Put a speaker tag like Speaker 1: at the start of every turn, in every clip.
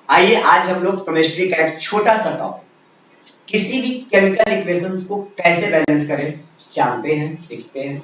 Speaker 1: आइए आज हम लोग केमिस्ट्री का एक छोटा सा टॉपिक, किसी भी केमिकल इक्वेशंस को कैसे बैलेंस करें, जानते हैं, सीखते हैं।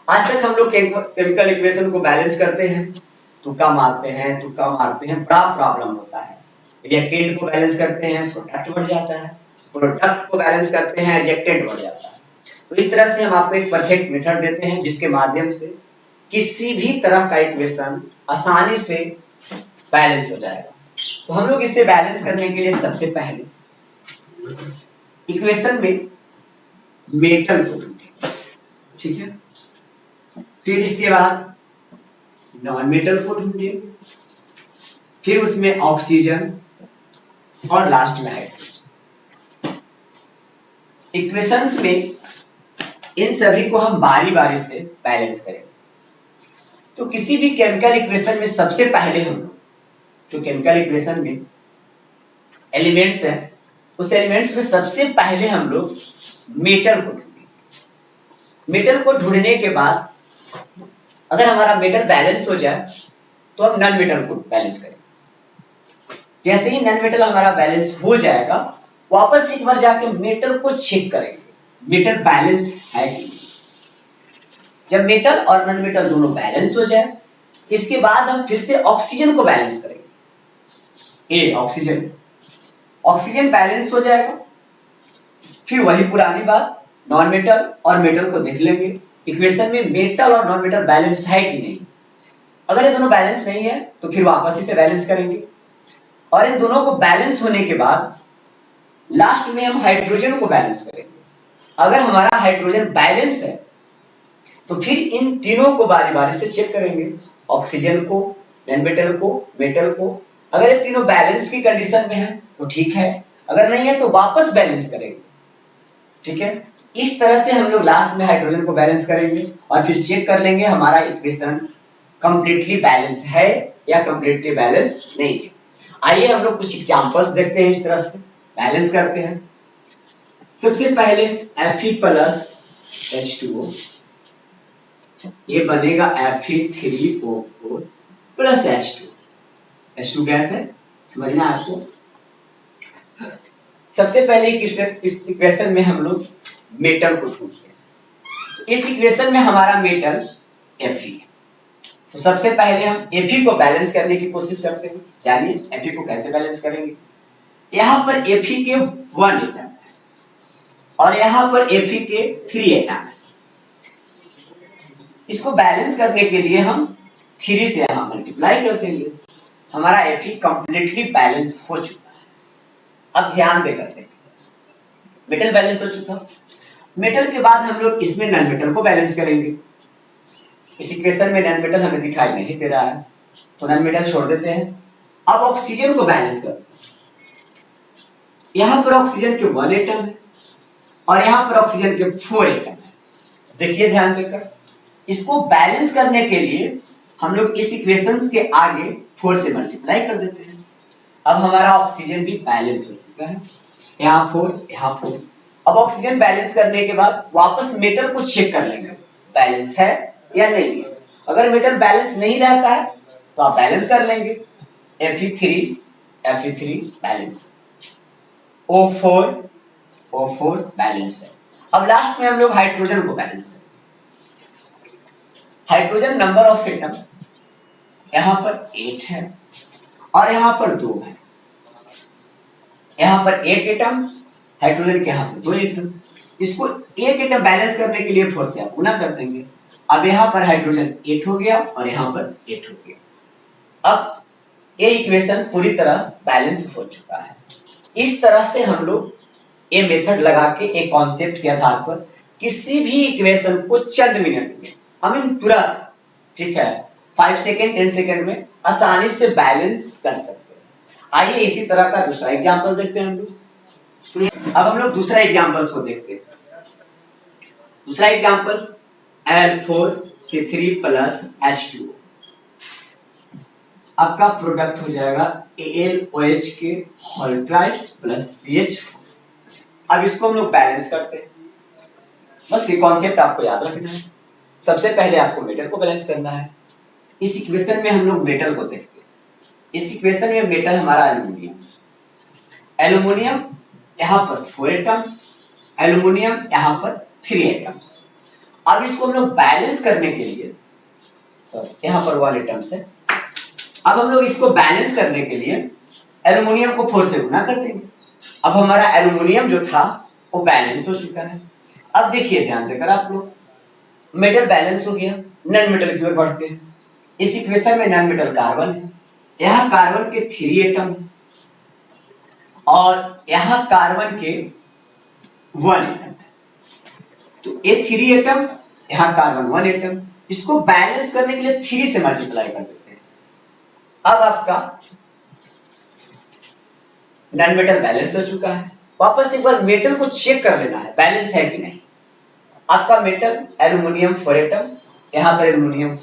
Speaker 1: आज तक हम लोग केमिकल इक्वेशन को बैलेंस करते हैं, तुक्का मारते हैं, बड़ा प्रॉब्लम होता है। रिएक्टेंट को बैलेंस करते हैं, प्रोडक्ट बढ़ जाता है, प्रोडक्ट को बैलेंस करते हैं, रिएक्टेंट बढ़ जाता है। तो इस तरह से हम आपको एक परफेक्ट मेथड देते हैं जिसके माध्यम से किसी भी तरह का इक्वेशन आसानी से बैलेंस हो जाएगा। तो हम लोग इसे बैलेंस करने के लिए सबसे पहले इक्वेशन में मेटल को ढूंढेंगे, ठीक है। फिर इसके बाद नॉन मेटल को ढूंढेंगे, फिर उसमें ऑक्सीजन और लास्ट में हाइड्रोजन। इक्वेशंस में इन सभी को हम बारी बारी से बैलेंस करेंगे। तो किसी भी केमिकल इक्वेशन में सबसे पहले हम जो केमिकल इक्वेशन में एलिमेंट्स है, उस एलिमेंट्स में सबसे पहले हम लोग मेटल को ढूंढेंगे। मेटल को ढूंढने के बाद अगर हमारा मेटल बैलेंस हो जाए तो हम नॉन मेटल को बैलेंस करेंगे। जैसे ही नॉन मेटल हमारा बैलेंस हो जाएगा, वापस एक बार जाके मेटल को चेक करेंगे, मेटल बैलेंस है कि नहीं। जब मेटल और नॉन मेटल दोनों बैलेंस हो जाए, इसके बाद हम फिर से ऑक्सीजन को बैलेंस करेंगे। ऑक्सीजन बैलेंस हो जाएगा, फिर वही पुरानी बात, नॉन मेटल और मेटल को देख लेंगे इक्वेशन में मेटल और नॉन मेटल बैलेंस है कि नहीं। अगर ये दोनों बैलेंस नहीं है तो फिर वापस इसे बैलेंस करेंगे, और इन दोनों को बैलेंस होने के बाद लास्ट में हम हाइड्रोजन को बैलेंस करेंगे। अगर हमारा हाइड्रोजन बैलेंस है तो फिर इन तीनों को बारी बारी से चेक करेंगे, ऑक्सीजन को, नॉन मेटल को, मेटल को। अगर ये तीनों बैलेंस की कंडीशन में है तो ठीक है, अगर नहीं है तो वापस बैलेंस करेंगे, ठीक है। इस तरह से हम लोग लास्ट में हाइड्रोजन को बैलेंस करेंगे और फिर चेक कर लेंगे हमारा इक्वेशन कंप्लीटली बैलेंस है या कंप्लीटली बैलेंस नहीं है। आइए हम लोग कुछ एग्जांपल्स देखते हैं, इस तरह से बैलेंस करते हैं। सबसे पहले Fe+H2O, ये बनेगा Fe3O4 plus H2। H2 gas है, समझना है आपको। सबसे पहले इस इक्वेशन में हम लोग मेटल को ढूंढते हैं। इस इक्वेशन में हमारा मेटल Fe है, तो सबसे पहले हम Fe को बैलेंस करने की कोशिश करते हैं। जानिए Fe को कैसे बैलेंस करेंगे। यहाँ पर Fe के 1 एटम है और यहाँ पर Fe के 3 एटम है। इसको बैलेंस करने के लिए हम 3 से यहाँ मल्टीप्लाई कर देंगे। हमारा Fe कंप्लीटली बैलेंस हो चुका है। अब ध्यान देकर देखें, मेटल बैलेंस हो चुका। मेटल के बाद हम लोग इसमें नॉन मेटल को बैलेंस करेंगे। इस इक्वेशन में नॉन मेटल हमें दिखाई नहीं दे रहा है, तो नॉन मेटल छोड़ देते हैं। अब ऑक्सीजन को बैलेंस करते हैं। यहाँ पर ऑक्सीजन के 1 एटम है और यहाँ पर ऑक्सीजन के 4 एटम है। देखिए ध्यान देकर, इसको बैलेंस करने के लिए हम लोग इस इक्वेशन के आगे 4 से मल्टीप्लाई कर देते हैं। अब हमारा ऑक्सीजन भी बैलेंस हो चुका है, यहाँ 4, यहाँ 4। अब ऑक्सीजन बैलेंस करने के बाद वापस मेटल को चेक कर लेंगे, बैलेंस है या नहीं है। अगर मेटल बैलेंस नहीं रहता है तो आप बैलेंस कर लेंगे। Fe3 बैलेंस, O4 बैलेंस है। अब लास्ट में हम लोग हाइड्रोजन को बैलेंस करेंगे। हाइड्रोजन नंबर ऑफ एटम यहाँ पर 8 है और यहाँ पर 2 है। यहाँ पर 8 एटम, हाइड्रोजन के यहाँ पर 2 एटम। इसको 8 एटम बैलेंस करने के लिए 4 से आप गुना कर देंगे। अब यहाँ पर हाइड्रोजन 8 हो गया और यहाँ पर 8 हो गया। अब ये इक्वेशन पूरी तरह बैलेंस हो चुका है। इस तरह से हम लोग ये मेथड लगा के एक कॉन्सेप्ट के आधार पर किसी भी इक्वेशन को चंद मिनट में, तुरंत, ठीक है, 5 सेकेंड 10 सेकेंड में आसानी से बैलेंस कर सकते हैं। आइए इसी तरह का दूसरा एग्जांपल देखते हैं हम लोग। अब हम लोग दूसरा एग्जांपल्स को देखते हैं। दूसरा एग्जांपल Al4C3 प्लस H2O। आपका प्रोडक्ट हो जाएगा AlOH के होल ट्वाइस प्लस CH4। अब इसको हम लोग बैलेंस करते हैं। बस ये कॉन्सेप्ट आपको याद रखना है। सबसे पहले आपको मेटल को बैलेंस करना है। इस इक्वेशन में हम लोग मेटल को देखते हैं। इस इक्वेशन में मेटल हमारा एल्यूमिनियम, एल्यूमिनियम यहाँ पर 4 एटम्स, एल्यूमिनियम यहाँ पर 3 एटम्स। अब इसको हम लोग बैलेंस करने के लिए, सॉरी यहाँ पर 1 एटम्स है, अब हम लोग इसको बैलेंस करने के लिए एल्यूमिनियम को 4 से गुना कर देंगे। अब हमारा एल्यूमिनियम जो था वो बैलेंस हो चुका है। अब देखिए ध्यान देकर आप लोग, मेटल बैलेंस हो गया, नॉन मेटल की ओर बढ़ते हैं। इस इक्वेशन में नॉन मेटल कार्बन है, यहाँ कार्बन के 3 एटम है और यहाँ कार्बन के 1 एटम है। तो ये 3 एटम, यहाँ कार्बन 1 एटम, इसको बैलेंस करने के लिए 3 से मल्टीप्लाई कर देते हैं। अब आपका नॉन मेटल बैलेंस हो चुका है। वापस एक बार मेटल को चेक कर लेना है बैलेंस है कि नहीं। आपका मेटल एल्यूमिनियम 4 एटम, यहाँ पर एल्यूमिनियम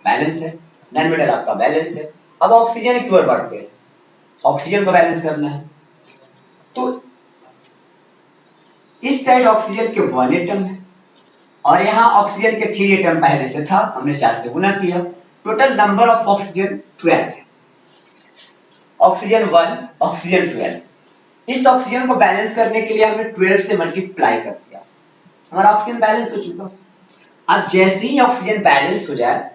Speaker 1: बैलेंस है, नॉन मेटल आपका बैलेंस है। अब ऑक्सीजन की ओर बढ़ते हैं, ऑक्सीजन को बैलेंस करना है। तो इस साइड ऑक्सीजन के 1 एटम है और यहाँ ऑक्सीजन के 3 एटम पहले से था, हमने 4 से गुना किया। टोटल नंबर ऑफ ऑक्सीजन 12 है। Oxygen 1, oxygen 12। इस ऑक्सीजन को बैलेंस करने के लिए हमने 12 से मल्टीप्लाई कर दिया, हमारा ऑक्सीजन बैलेंस हो चुका। अब जैसे ही ऑक्सीजन बैलेंस हो जाए,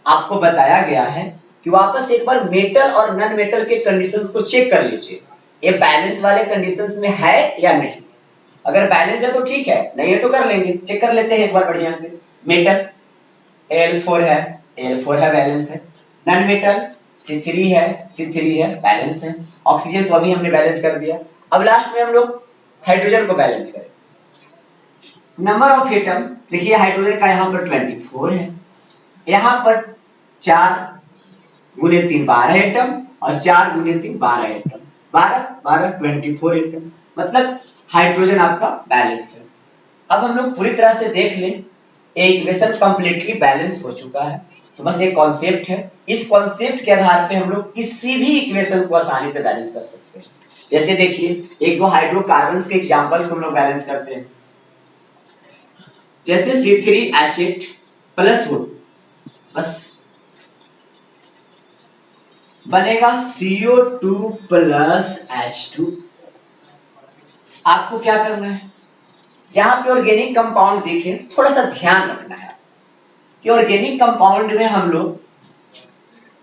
Speaker 1: आपको बताया गया है कि वापस एक बार मेटल और नॉन मेटल के कंडीशंस को चेक कर लीजिए, ये बैलेंस वाले कंडीशंस में है या नहीं। अगर बैलेंस है तो ठीक है, नहीं है तो कर लेंगे, चेक कर लेते हैं एक बार बढ़िया से। मेटल Al4 है, Al4 है बैलेंस है। नॉन मेटल C3 है, C3 है बैलेंस है। ऑक्सीजन तो अभी हमने बैलेंस कर दिया। अब लास्ट में हम लोग हाइड्रोजन को बैलेंस करें। नंबर ऑफ एटम देखिए, हाइड्रोजन का यहाँ पर 24 है, यहाँ पर 4 गुने 3 12 एटम और 4 गुने 3 12 एटम, 12 12 24 एटम, मतलब हाइड्रोजन आपका बैलेंस है। अब हम लोग पूरी तरह से देख लें, इक्वेशन कंप्लीटली बैलेंस हो चुका है। तो बस एक कॉन्सेप्ट है, इस कॉन्सेप्ट के आधार पे हम लोग किसी भी इक्वेशन को आसानी से बैलेंस कर सकते हैं। जैसे देखिए, एक दो हाइड्रोकार्बन्स के एग्जांपल्स को हम लोग बैलेंस करते हैं। जैसे C3H8 प्लस वुड, बस बनेगा CO2 प्लस H2। आपको क्या करना है, जहां पे ऑर्गेनिक कंपाउंड दिखे थोड़ा सा ध्यान रखना है कि ऑर्गेनिक कंपाउंड में हम लोग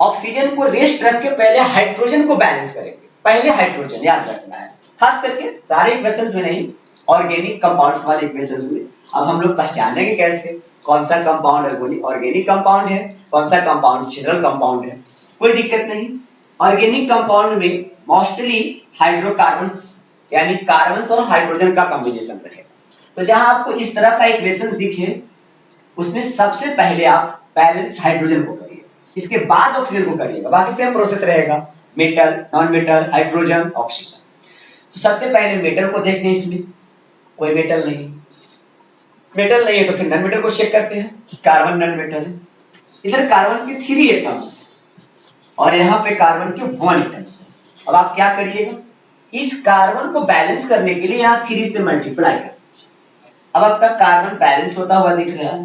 Speaker 1: ऑक्सीजन को रेस्ट रख के पहले हाइड्रोजन को बैलेंस करेंगे। पहले हाइड्रोजन याद रखना है, खास करके सारे इक्वेशंस में नहीं, ऑर्गेनिक कंपाउंड्स वाले इक्वेशंस में। अब हम लोग पहचानेंगे कैसे कौन सा कंपाउंड ऑर्गेनिक कंपाउंड है, कौन सा कंपाउंड नेचुरल कंपाउंड है। कोई दिक्कत नहीं। ऑर्गेनिक कंपाउंड में मोस्टली हाइड्रोकार्बन्स यानी कार्बन और हाइड्रोजन का कॉम्बिनेशन रहेगा। तो जहां आपको इस तरह का इक्वेशन दिखे, उसमें सबसे पहले आप बैलेंस हाइड्रोजन को करिए, इसके बाद ऑक्सीजन को करिएगा, बाकी सेम प्रोसेस रहेगा, metal non metal hydrogen oxygen. तो सबसे पहले मेटल को देखते हैं, इसमें कोई मेटल नहीं, मेटल नहीं है तो फिर नॉन मेटल को चेक करते हैं। कार्बन नॉन मेटल है, इधर कार्बन के 3 एटम्स और यहाँ पे कार्बन के 1 एटम्स है। अब आप क्या करिएगा, इस कार्बन को बैलेंस करने के लिए यहाँ 3 से मल्टीप्लाई कर। अब आपका कार्बन बैलेंस होता हुआ दिख रहा है,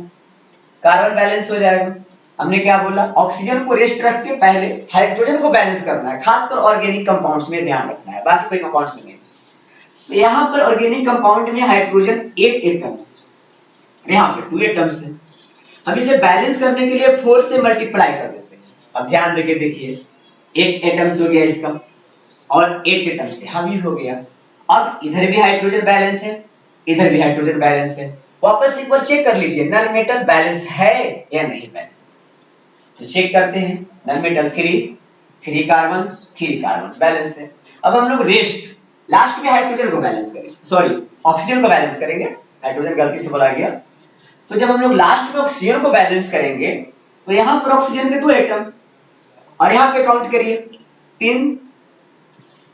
Speaker 1: कार्बन बैलेंस हो जाएगा। हमने क्या बोला, ऑक्सीजन को रेस्ट रख के पहले हाइड्रोजन को बैलेंस करना है, खासकर ऑर्गेनिक कंपाउंड्स में ध्यान रखना है, बाकी कोई कंपाउंड्स में नहीं। तो यहाँ पर ऑर्गेनिक कंपाउंड में हाइड्रोजन 8 एटम्स, यहाँ पे 2 एटम्स है। हम इसे बैलेंस करने के लिए 4 से मल्टीप्लाई कर देते हैं। अब ध्यान देके देखिए, 8 एटम्स हो गया इसका और 8 एटम से हावी हो गया। अब इधर भी हाइड्रोजन बैलेंस है, इधर भी हाइड्रोजन बैलेंस है। वापस एक बार चेक कर लीजिए नॉन मेटल बैलेंस है या नहीं बैलेंस। तो चेक करते हैं, non metal 3 carbons 3 carbon balance है। अब हम लोग रेस्ट लास्ट में हाइड्रोजन को बैलेंस करेंगे, सॉरी ऑक्सीजन को बैलेंस करेंगे, हाइड्रोजन गलती से बोला गया। तो जब हम लोग लास्ट में ऑक्सीजन को बैलेंस करेंगे तो यहाँ पर ऑक्सीजन के 2 एटम और यहाँ पे काउंट करिए 3,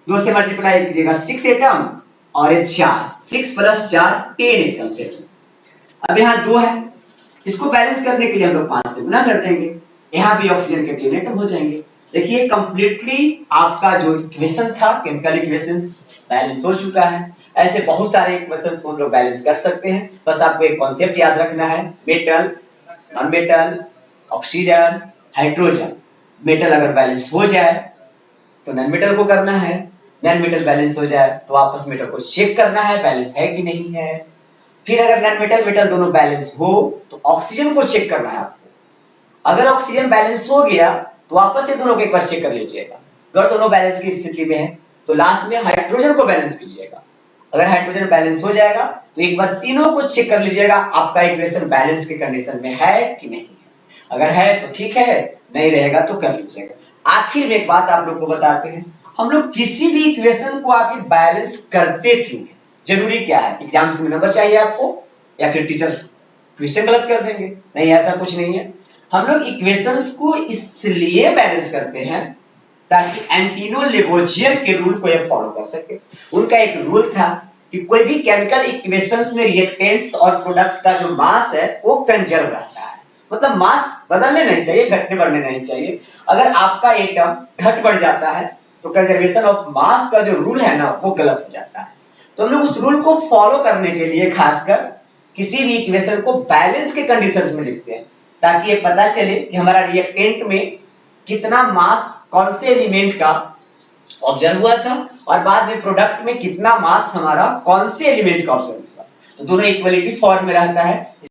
Speaker 1: 2 से मल्टीप्लाई कीजिएगा 6 एटम और ये 4, 6 प्लस 4 10 एटम से। अब यहाँ 2 है, इसको बैलेंस करने के लिए हम लोग 5 से गुना कर देंगे, यहाँ भी ऑक्सीजन के 10 एटम हो जाएंगे। देखिए कंप्लीटली आपका जो इक्वेशन था, केमिकल इक्वेशंस बैलेंस हो चुका है। ऐसे बहुत सारे इक्वेशंस को हम लोग बैलेंस कर सकते हैं। बस आपको एक कॉन्सेप्ट याद रखना है, metal non metal oxygen hydrogen. Metal अगर बैलेंस हो जाए तो नॉन मेटल को करना है, नॉन मेटल बैलेंस हो जाए तो वापस मेटल को चेक करना है बैलेंस है कि नहीं है। फिर अगर नॉन मेटल मेटल दोनों बैलेंस हो तो ऑक्सीजन को चेक करना है आपको। अगर ऑक्सीजन बैलेंस हो गया तो वापस से दोनों को एक बार चेक कर लीजिएगा। अगर दोनों बैलेंस की स्थिति में है तो लास्ट में हाइड्रोजन को बैलेंस कीजिएगा। अगर हाइड्रोजन बैलेंस हो जाएगा तो एक बार तीनों को चेक कर लीजिएगा आपका इक्वेशन बैलेंस के कंडीशन में है कि नहीं है। अगर है तो ठीक है, नहीं रहेगा तो कर लीजिएगा। आखिर में एक बात आप लोग को बताते हैं, हम लोग किसी भी इक्वेशन को आखिर बैलेंस करते क्यों है? जरूरी क्या है? एग्जाम्स में नंबर चाहिए आपको या फिर टीचर्स क्वेश्चन गलत कर देंगे? नहीं, ऐसा कुछ नहीं है। हम लोग इक्वेशंस को इसलिए बैलेंस करते हैं ताकि एंटिनो लेवोजियन के रूल को ये फॉलो कर सके। उनका एक रूल था कि कोई भी केमिकल इक्वेशंस में रिएक्टेंट्स और प्रोडक्ट का जो मास है वो कंजर्व रहता है, मतलब मास बदलने नहीं चाहिए, घटने बढ़ने नहीं चाहिए। अगर आपका एटम घट बढ़ जाता है तो कंजर्वेशन ऑफ मास का जो रूल है ना वो गलत हो जाता है। तो हम लोग उस रूल को फॉलो करने के लिए खासकर किसी भी इक्वेशन को बैलेंस के कंडीशंस में लिखते हैं ताकि ये पता चले कि हमारा रिएक्टेंट में कितना मास कौन से एलिमेंट का ऑब्जर्व हुआ था और बाद में प्रोडक्ट में कितना मास हमारा कौन से एलिमेंट का ऑब्जर्व हुआ। तो दोनों इक्वलिटी फॉर्म में रहता है।